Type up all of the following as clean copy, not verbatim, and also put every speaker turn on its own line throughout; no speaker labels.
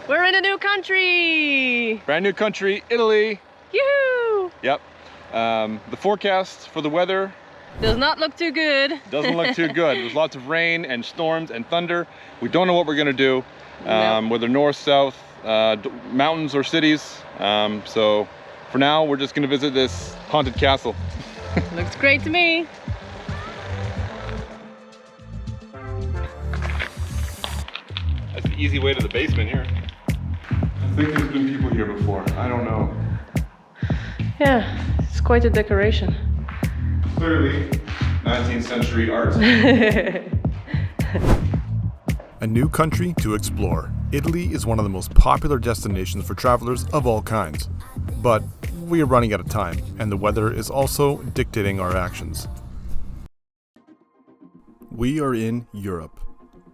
We're in a new country!
Brand new country, Italy.
Yoo-hoo!
Yep. The forecast for the weather
does not look too good.
Doesn't look too good. There's lots of rain and storms and thunder. We don't know what we're gonna do, whether north, south, mountains or cities. So for now, we're just gonna visit this haunted castle.
Looks great to me.
That's the easy way to the basement here. I think there's been people here before. I don't know.
Yeah, it's quite a decoration.
Clearly, 19th century art. A new country to explore. Italy is one of the most popular destinations for travelers of all kinds. But we are running out of time, and the weather is also dictating our actions. We are in Europe,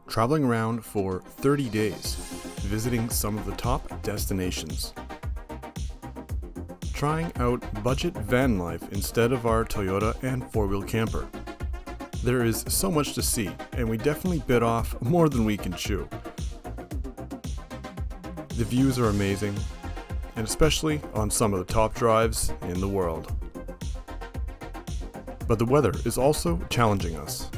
traveling around for 30 days, visiting some of the top destinations. Trying out budget van life instead of our Toyota and four-wheel camper. There is so much to see, and we definitely bit off more than we can chew. The views are amazing, and especially on some of the top drives in the world. But the weather is also challenging us.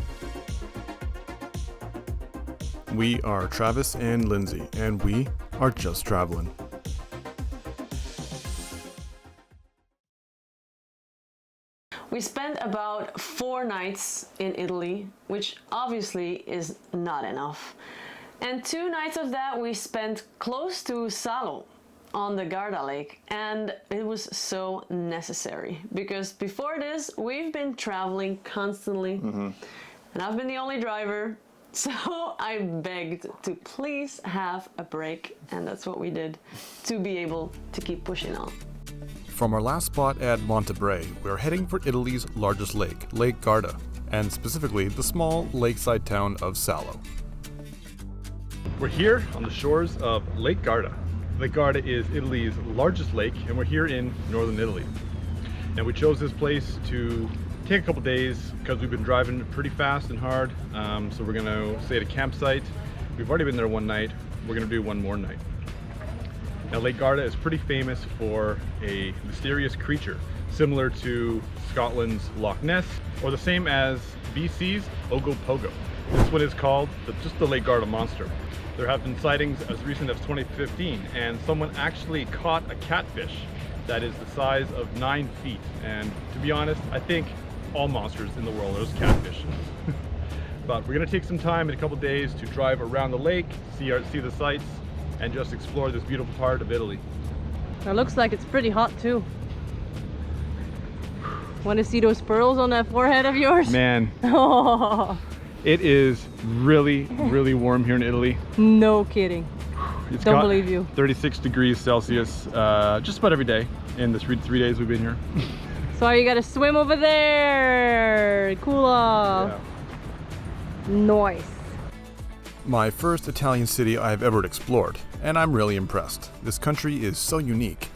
We are Travis and Lindsay, and we are just traveling.
We spent about 4 nights in Italy, which obviously is not enough. And 2 nights of that we spent close to Salò on the Garda lake, and it was so necessary because before this we've been traveling constantly, and I've been the only driver, so I begged to please have a break, and that's what we did to be able to keep pushing on.
From our last spot at Montebre, we are heading for Italy's largest lake, Lake Garda, and specifically the small lakeside town of Salò. We're here on the shores of Lake Garda. Lake Garda is Italy's largest lake, and we're here in northern Italy. And we chose this place to take a couple days because we've been driving pretty fast and hard. So we're gonna stay at a campsite. We've already been there one night. We're gonna do one more night. Now, Lake Garda is pretty famous for a mysterious creature, similar to Scotland's Loch Ness, or the same as BC's Ogopogo. This one is called just the Lake Garda monster. There have been sightings as recent as 2015, and someone actually caught a catfish that is the size of 9 feet. And to be honest, I think all monsters in the world are just catfish. But we're gonna take some time in a couple days to drive around the lake, see the sights, and just explore this beautiful part of Italy.
It looks like it's pretty hot too. Want to see those pearls on that forehead of yours?
Man,
Oh,
it is really, really warm here in Italy.
no kidding.
It's
Don't
got
believe you.
36 degrees Celsius just about every day in the three days we've been here.
So you gotta swim over there, cool off.
Yeah.
Nice.
My first Italian city I've ever explored, and I'm really impressed. This country is so unique,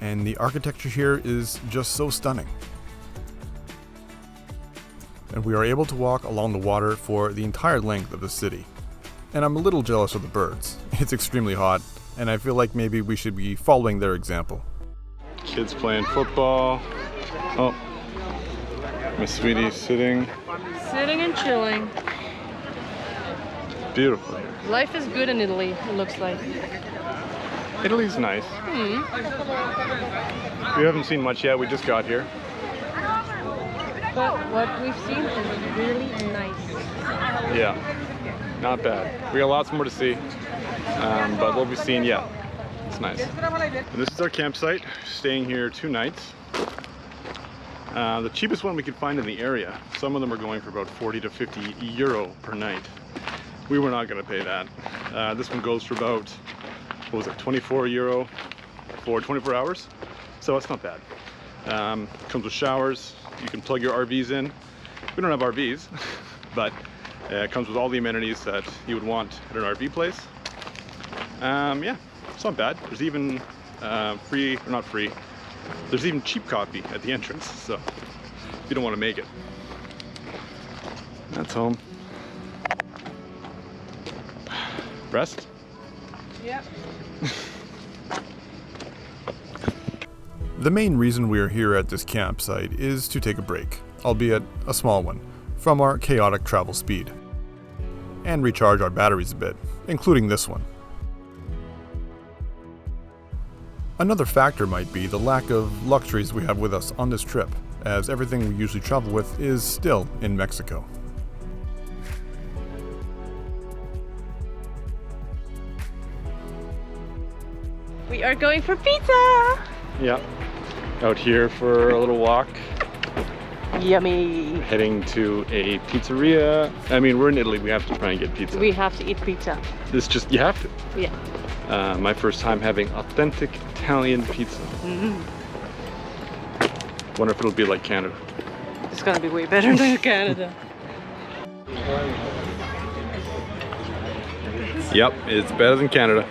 and the architecture here is just so stunning. And we are able to walk along the water for the entire length of the city. And I'm a little jealous of the birds. It's extremely hot, and I feel like maybe we should be following their example. Kids playing football. Oh, my sweetie sitting.
Sitting and chilling.
Beautiful.
Life is good in Italy, it looks like.
Italy's nice. We haven't seen much yet, we just got here.
But what we've seen is really nice.
Yeah, not bad. We got lots more to see, but what we've seen, yeah, it's nice. And this is our campsite, staying here 2 nights. The cheapest one we could find in the area. Some of them are going for about 40 to 50 euro per night. We were not going to pay that. This one goes for about, what was it, 24 euro for 24 hours. So it's not bad. Comes with showers. You can plug your RVs in. We don't have RVs, but it comes with all the amenities that you would want at an RV place. Yeah, it's not bad. There's even free, or not free, there's even cheap coffee at the entrance. So if you don't want to make it. That's home. Rest?
Yep.
The main reason we are here at this campsite is to take a break, albeit a small one, from our chaotic travel speed, and recharge our batteries a bit, including this one. Another factor might be the lack of luxuries we have with us on this trip, as everything we usually travel with is still in Mexico.
We are going for pizza!
Yeah, out here for a little walk,
Yummy!
heading to a pizzeria. I mean, we're in Italy, we have to try and get pizza.
We have to eat pizza.
This just, you have to.
Yeah.
My first time having authentic Italian pizza. Wonder if it'll be like Canada.
It's gonna be way better than Canada.
Yep, it's better than Canada.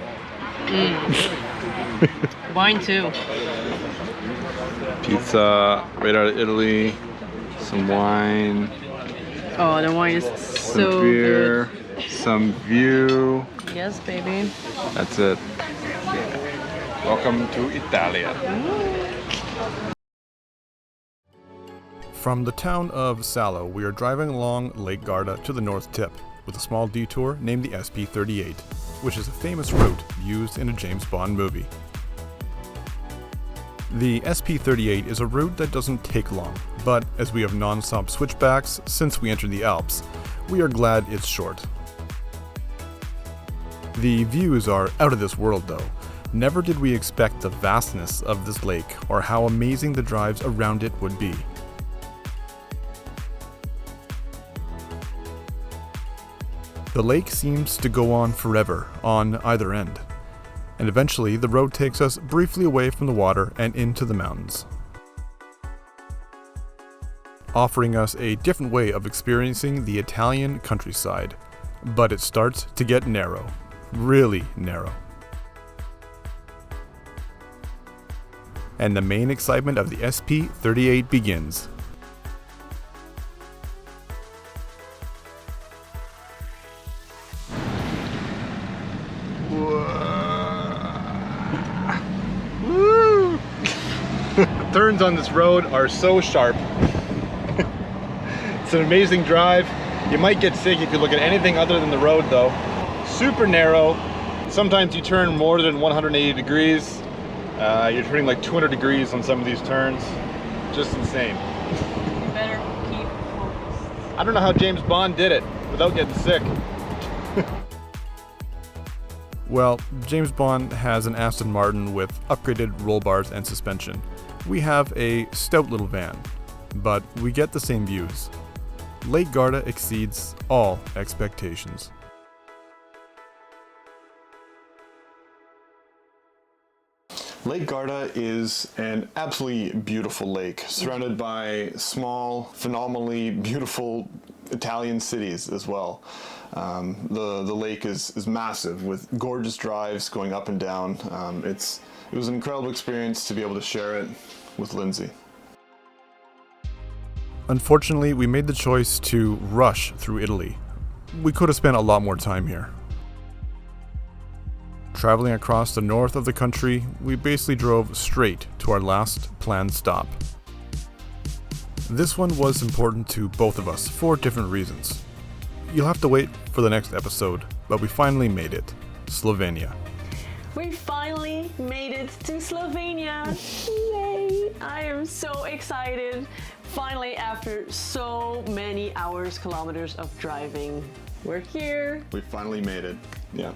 Wine too.
Pizza right out of Italy, some wine,
Oh, the wine is
some
so
beer,
good.
some view.
Yes, baby.
That's it. Welcome to Italia.
From the town of Salò, we are driving along Lake Garda to the north tip, with a small detour named the SP38, which is a famous route used in a James Bond movie. The SP38 is a route that doesn't take long, but as we have non-stop switchbacks since we entered the Alps, we are glad it's short. The views are out of this world though. Never did we expect the vastness of this lake or how amazing the drives around it would be. The lake seems to go on forever on either end, and eventually the road takes us briefly away from the water and into the mountains, offering us a different way of experiencing the Italian countryside, but it starts to get narrow, really narrow. And the main excitement of the SP38 begins.
Woo! The turns on this road are so sharp. It's an amazing drive. You might get sick if you look at anything other than the road though. Super narrow. Sometimes you turn more than 180 degrees. You're turning like 200 degrees on some of these turns. Just insane.
Better keep focused.
I don't know how James Bond did it without getting sick.
Well, James Bond has an Aston Martin with upgraded roll bars and suspension. We have a stout little van, but we get the same views. Lake Garda exceeds all expectations. Lake Garda is an absolutely beautiful lake, surrounded by small, phenomenally beautiful Italian cities as well. The lake is massive with gorgeous drives going up and down. It was an incredible experience to be able to share it with Lindsay. Unfortunately, we made the choice to rush through Italy. We could have spent a lot more time here. Traveling across the north of the country, we basically drove straight to our last planned stop. This one was important to both of us for different reasons. You'll have to wait for the next episode, but we finally made it. Slovenia.
We finally made it to Slovenia! Yay! I am so excited. Finally, after so many hours, kilometers of driving, we're here.
We finally made it. Yeah.